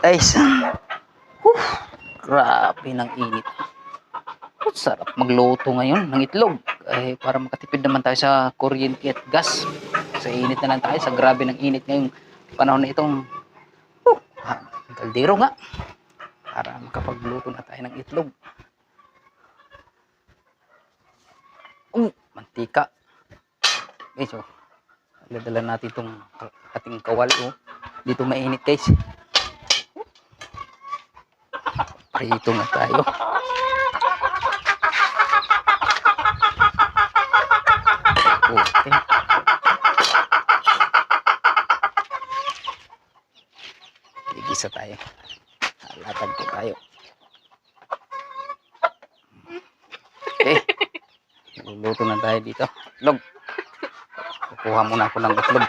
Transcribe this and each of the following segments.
Guys, grabe ng init. Sarap magluto ngayon ng itlog. Para makatipid naman tayo sa kuryente at gas. Sa init na lang tayo, sa grabe ng init ngayong panahon na itong kaldero nga. Para makapagluto na tayo ng itlog. Mantika. Guys, dala natin itong ating kawali. Dito mainit, guys. Prito na tayo. Okay. Igisa tayo. Latag po tayo. Okay. Luluto na tayo dito. Itlog. Kukuha muna ako ng itlog.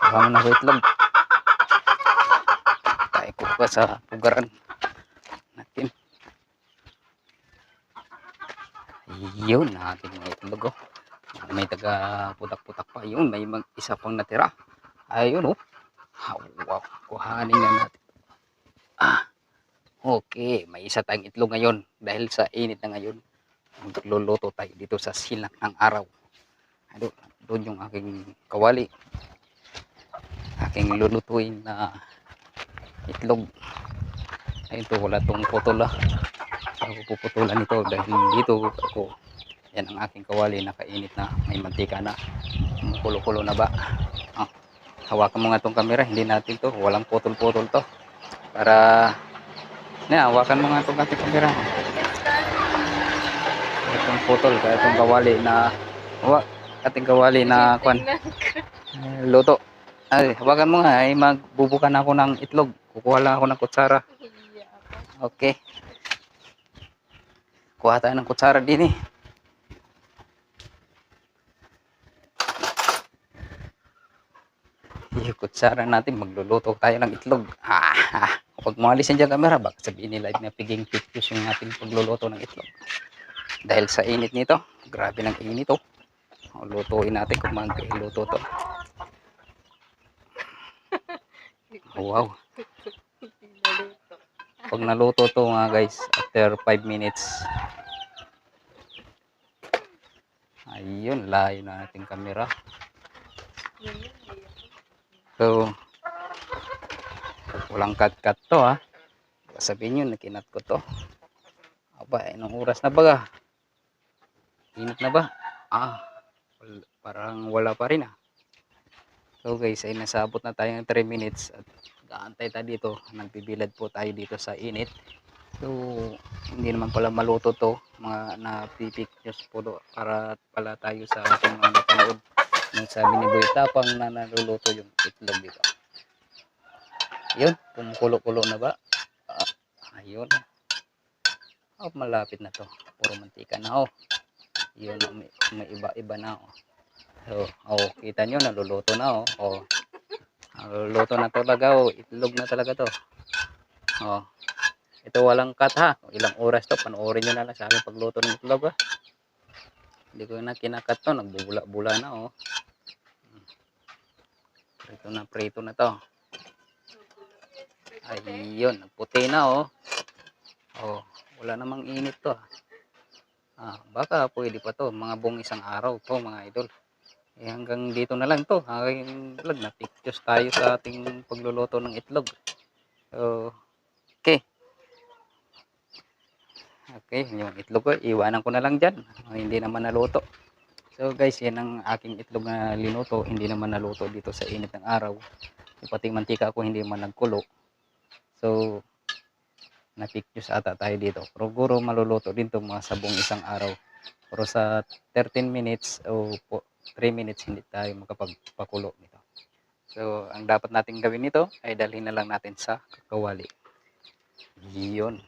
Kukuha muna ako itlog. Tayo kukuha sa pugaran natin. Yun, ating mga itlog. May taga putak-putak pa. Yun, may isa pang natira. Ayun, wow, kuhanin na natin. Okay, may isa tayong itlog ngayon. Dahil sa init na ngayon, magluluto tayo dito sa silang ng araw. Doon yung aking kawali. Aking lulutuin na itlog. Ayun to, wala tong putol. Ako puputulan ito dahil dito ako. Yan ang aking kawali, nakainit na, may mantika na. Kulo-kulo na ba? Hawakan mo nga tong camera, hindi natin to, walang putol-putol to. Para hawakan mo nga tong ating camera. Itong putol, kaya itong kawali na ating kawali na luto. Ay, hawakan mo nga, ay magbubukan ako ng itlog. Kukuha lang ako ng kutsara. Okay. Kuha tayo ng kutsara din. Yung kutsara natin, magluluto tayo ng itlog. Kapag malisin dyan camera, baka sabihin nila na piging pictures yung ating pagluluto ng itlog. Dahil sa init nito, grabe ng init. Lutuin natin kung mag-iluto to. Wow. Pag naluto to mga guys, after 5 minutes. Ayun, layo na nating camera. So, walang cut-cut to sabihin nyo, nakinat ko to. Aba, anong oras na ba? Init na ba? Parang wala pa rin So guys, ay nasabot na tayo ng 3 minutes at gaantay tayo dito. Nagbibilad po tayo dito sa init. So, hindi naman pala maluto to. Mga napipik news po para pala tayo sa ating mga napanood. Yung sabi ni Boy Tapang na naluluto yung itlog dito. Yun, kumukulo-kulo na ba? Ayun. Malapit na to. Puro mantika na Yun, may iba-iba na So, kita nyo, naluluto na naluluto na talaga itlog na talaga to. Ito walang cut Ilang oras to, panoorin nyo na lang sa aking pagluto ng itlog Hindi ko na kinakat to, nagbubula-bula na Prito na to. Ayun, puti na wala namang init to baka pwede pa to, mga buong isang araw po mga idol. Hanggang dito na lang to. Na-pictures tayo sa ating pagluluto ng itlog. So, okay. Okay, yung itlog ko, iwanan ko na lang dyan. Hindi naman naluto. So guys, yan ang aking itlog na linuto. Hindi naman naluto dito sa init ng araw. Pati mantika ko hindi man nagkulo. So, na-pictures ata tayo dito. Pero guro maluluto din to mga sabong isang araw. Pero sa 13 minutes o 3 minutes hindi tayo makapagpakulo nito. So, ang dapat natin gawin nito ay dalhin na lang natin sa kawali. Yun.